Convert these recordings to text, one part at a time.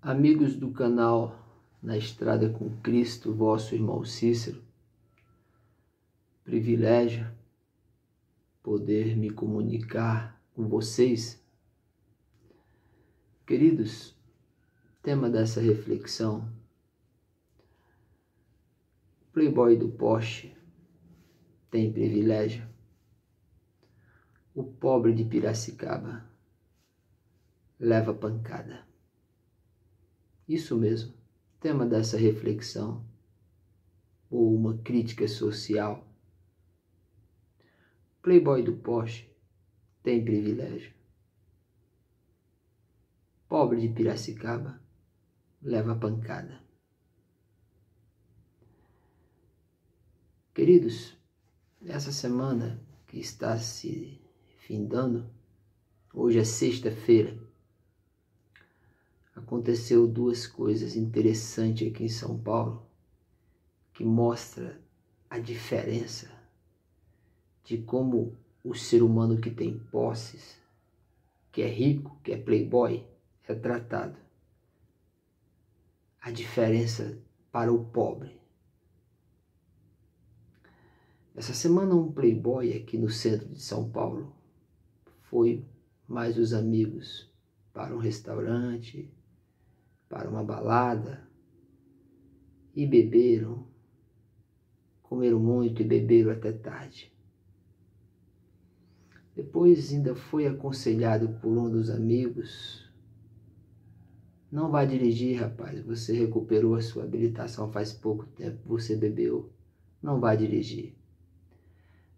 Amigos do canal Na Estrada com Cristo, vosso irmão Cícero, privilégio poder me comunicar com vocês. Queridos, tema dessa reflexão: Playboy do Porsche tem privilégio? O pobre de Piracicaba leva pancada. Isso mesmo, tema dessa reflexão, ou uma crítica social. Playboy do Porsche tem privilégio. Pobre de Piracicaba leva pancada. Queridos, essa semana que está se findando, hoje é sexta-feira, aconteceu duas coisas interessantes aqui em São Paulo que mostra a diferença de como o ser humano que tem posses, que é rico, que é playboy, é tratado. A diferença para o pobre. Essa semana um playboy aqui no centro de São Paulo foi mais os amigos para um restaurante, para uma balada, e beberam, comeram muito e beberam até tarde. Depois ainda foi aconselhado por um dos amigos: não vá dirigir, rapaz, você recuperou a sua habilitação faz pouco tempo, você bebeu, não vá dirigir.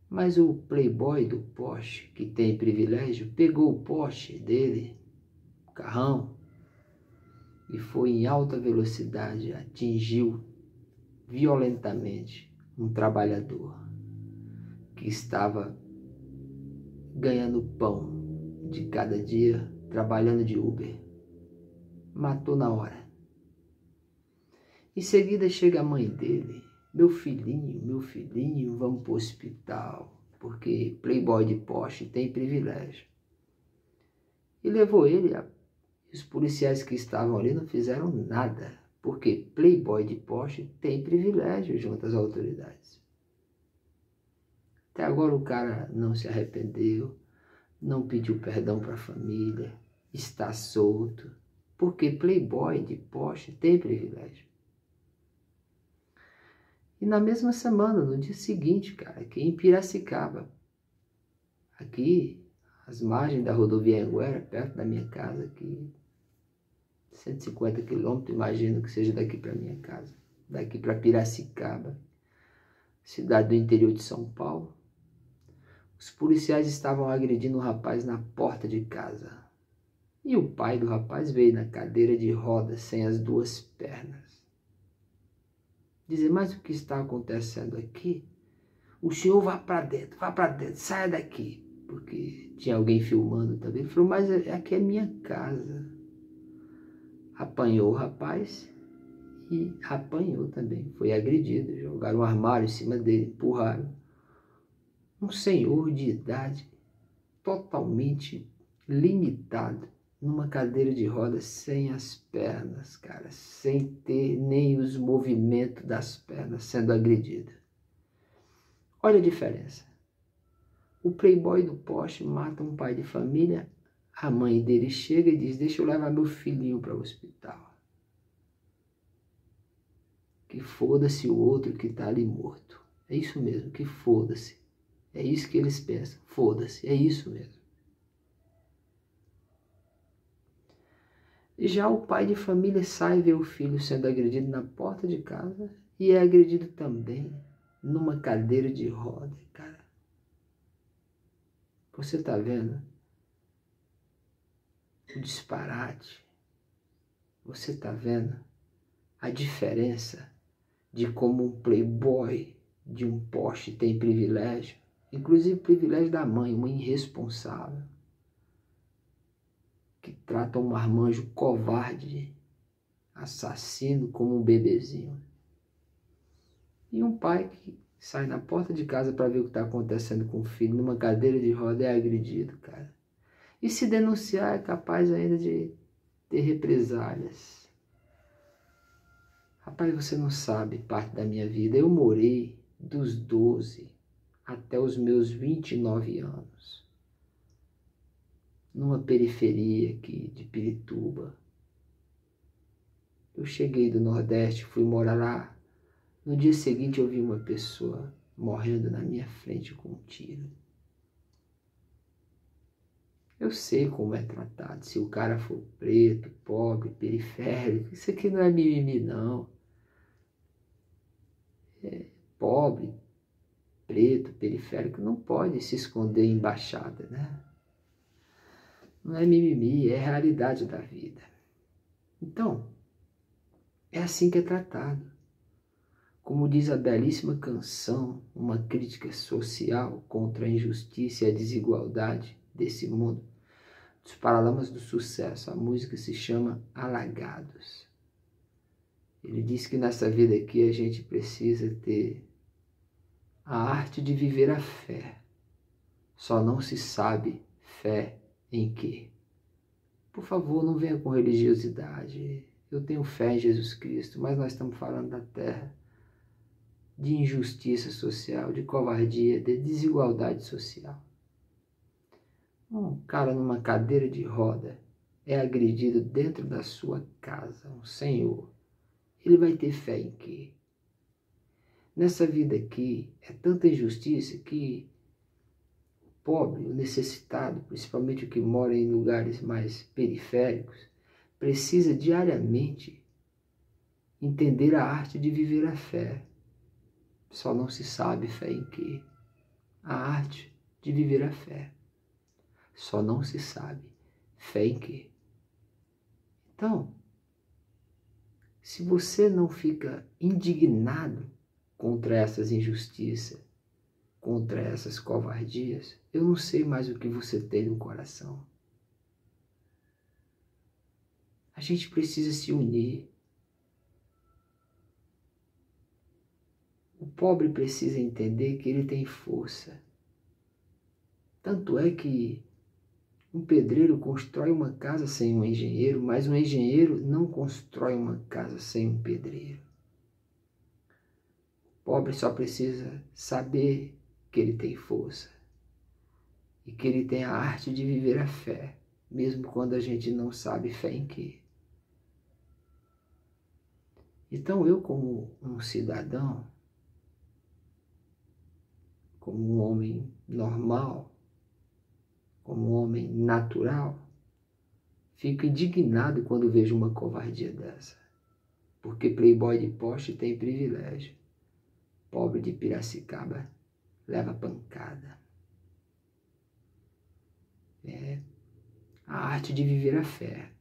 Mas o playboy do Porsche, que tem privilégio, pegou o Porsche dele, o carrão, e foi em alta velocidade, atingiu violentamente um trabalhador que estava ganhando pão de cada dia, trabalhando de Uber. Matou na hora. Em seguida chega a mãe dele: meu filhinho, vamos para o hospital, porque playboy de Porsche tem privilégio. E levou ele. Os policiais que estavam ali não fizeram nada, porque playboy de Porsche tem privilégio junto às autoridades. Até agora o cara não se arrependeu, não pediu perdão para a família, está solto, porque playboy de Porsche tem privilégio. E na mesma semana, no dia seguinte, cara, aqui em Piracicaba, aqui, às margens da rodovia Anguera, perto da minha casa, aqui, 150 quilômetros, imagino que seja daqui para minha casa, daqui para Piracicaba, cidade do interior de São Paulo. Os policiais estavam agredindo o rapaz na porta de casa. E o pai do rapaz veio na cadeira de rodas, sem as duas pernas. Dizer: mas o que está acontecendo aqui? O senhor vá para dentro, saia daqui. Porque tinha alguém filmando também. Ele falou: mas aqui é minha casa. Apanhou o rapaz e apanhou também. Foi agredido, jogaram um armário em cima dele, empurraram. Um senhor de idade, totalmente limitado, numa cadeira de rodas, sem as pernas, cara, sem ter nem os movimentos das pernas, sendo agredido. Olha a diferença. O playboy do Porsche mata um pai de família, a mãe dele chega e diz: deixa eu levar meu filhinho para o hospital. Que foda-se o outro que está ali morto. É isso mesmo, que foda-se. É isso que eles pensam, foda-se, é isso mesmo. Já o pai de família sai ver o filho sendo agredido na porta de casa e é agredido também numa cadeira de roda, cara. Você tá vendo o disparate? Você tá vendo a diferença de como um playboy de um Porsche tem privilégio? Inclusive privilégio da mãe, uma irresponsável, que trata um marmanjo covarde, assassino, como um bebezinho. E um pai que sai na porta de casa para ver o que está acontecendo com o filho, numa cadeira de roda, é agredido, cara. E se denunciar, é capaz ainda de ter represálias. Rapaz, você não sabe parte da minha vida. Eu morei dos 12 até os meus 29 anos, numa periferia aqui de Pirituba. Eu cheguei do Nordeste, fui morar lá. No dia seguinte eu vi uma pessoa morrendo na minha frente com um tiro. Eu sei como é tratado, se o cara for preto, pobre, periférico. Isso aqui não é mimimi, não. Pobre, preto, periférico, não pode se esconder em embaixada, né? Não é mimimi, é a realidade da vida. Então, é assim que é tratado. Como diz a belíssima canção, uma crítica social contra a injustiça e a desigualdade desse mundo, dos Paralamas do Sucesso. A música se chama Alagados. Ele diz que nessa vida aqui a gente precisa ter a arte de viver a fé. Só não se sabe fé em quê. Por favor, não venha com religiosidade. Eu tenho fé em Jesus Cristo, mas nós estamos falando da terra, de injustiça social, de covardia, de desigualdade social. Um cara numa cadeira de roda é agredido dentro da sua casa, um senhor. Ele vai ter fé em quê? Nessa vida aqui é tanta injustiça que o pobre, o necessitado, principalmente o que mora em lugares mais periféricos, precisa diariamente entender a arte de viver a fé. Só não se sabe fé em quê? A arte de viver a fé. Só não se sabe fé em quê? Então, se você não fica indignado contra essas injustiças, contra essas covardias, eu não sei mais o que você tem no coração. A gente precisa se unir. O pobre precisa entender que ele tem força. Tanto é que um pedreiro constrói uma casa sem um engenheiro, mas um engenheiro não constrói uma casa sem um pedreiro. O pobre só precisa saber que ele tem força e que ele tem a arte de viver a fé, mesmo quando a gente não sabe fé em quê. Então eu, como um cidadão, como um homem normal, como um homem natural, fico indignado quando vejo uma covardia dessa. Porque playboy de poste tem privilégio. Pobre de Piracicaba leva pancada. É a arte de viver a fé.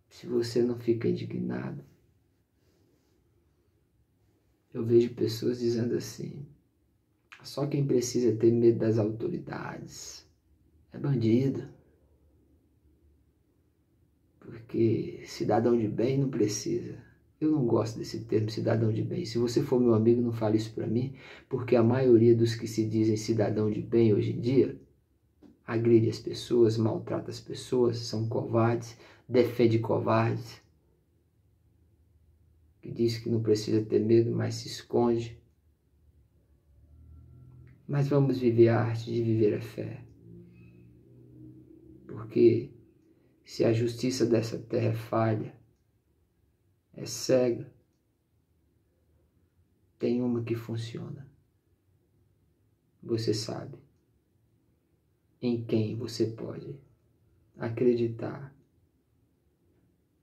Se você não fica indignado, eu vejo pessoas dizendo assim: só quem precisa ter medo das autoridades é bandido. Porque cidadão de bem não precisa. Eu não gosto desse termo cidadão de bem. Se você for meu amigo, não fale isso para mim, porque a maioria dos que se dizem cidadão de bem hoje em dia agride as pessoas, maltrata as pessoas, são covardes, defende covardes, que diz que não precisa ter medo, mas se esconde. Mas vamos viver a arte de viver a fé. Porque se a justiça dessa terra é falha, é cega, tem uma que funciona. Você sabe em quem você pode acreditar,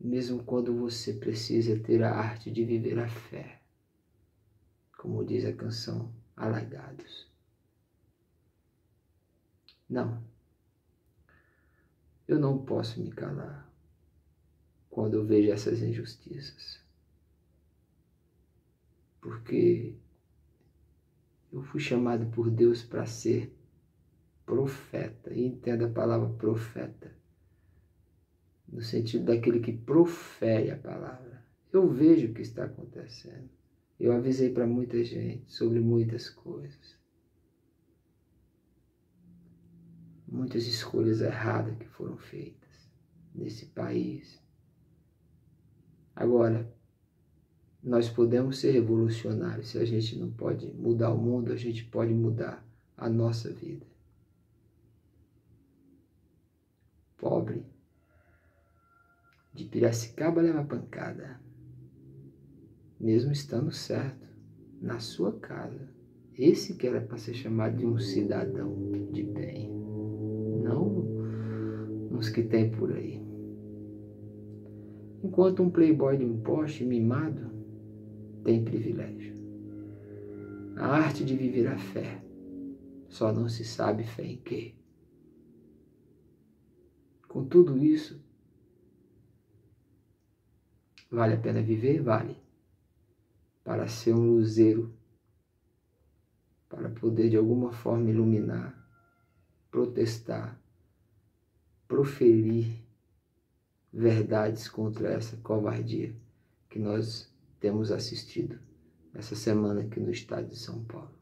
mesmo quando você precisa ter a arte de viver a fé, como diz a canção Alagados. Não, eu não posso me calar quando eu vejo essas injustiças, porque eu fui chamado por Deus para ser profeta, e entenda a palavra profeta, no sentido daquele que profere a palavra. Eu vejo o que está acontecendo. Eu avisei para muita gente sobre muitas coisas. Muitas escolhas erradas que foram feitas nesse país. Agora, nós podemos ser revolucionários. Se a gente não pode mudar o mundo, a gente pode mudar a nossa vida. Pobre de Piracicaba leva pancada, mesmo estando certo, na sua casa. Esse que era para ser chamado de um cidadão de bem, não uns que tem por aí. Enquanto um playboy de um poste mimado tem privilégio. A arte de viver a fé, só não se sabe fé em quê. Com tudo isso, vale a pena viver? Vale. Para ser um luzeiro, para poder de alguma forma iluminar, protestar, proferir verdades contra essa covardia que nós temos assistido essa semana aqui no estado de São Paulo.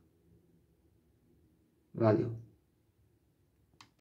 Valeu.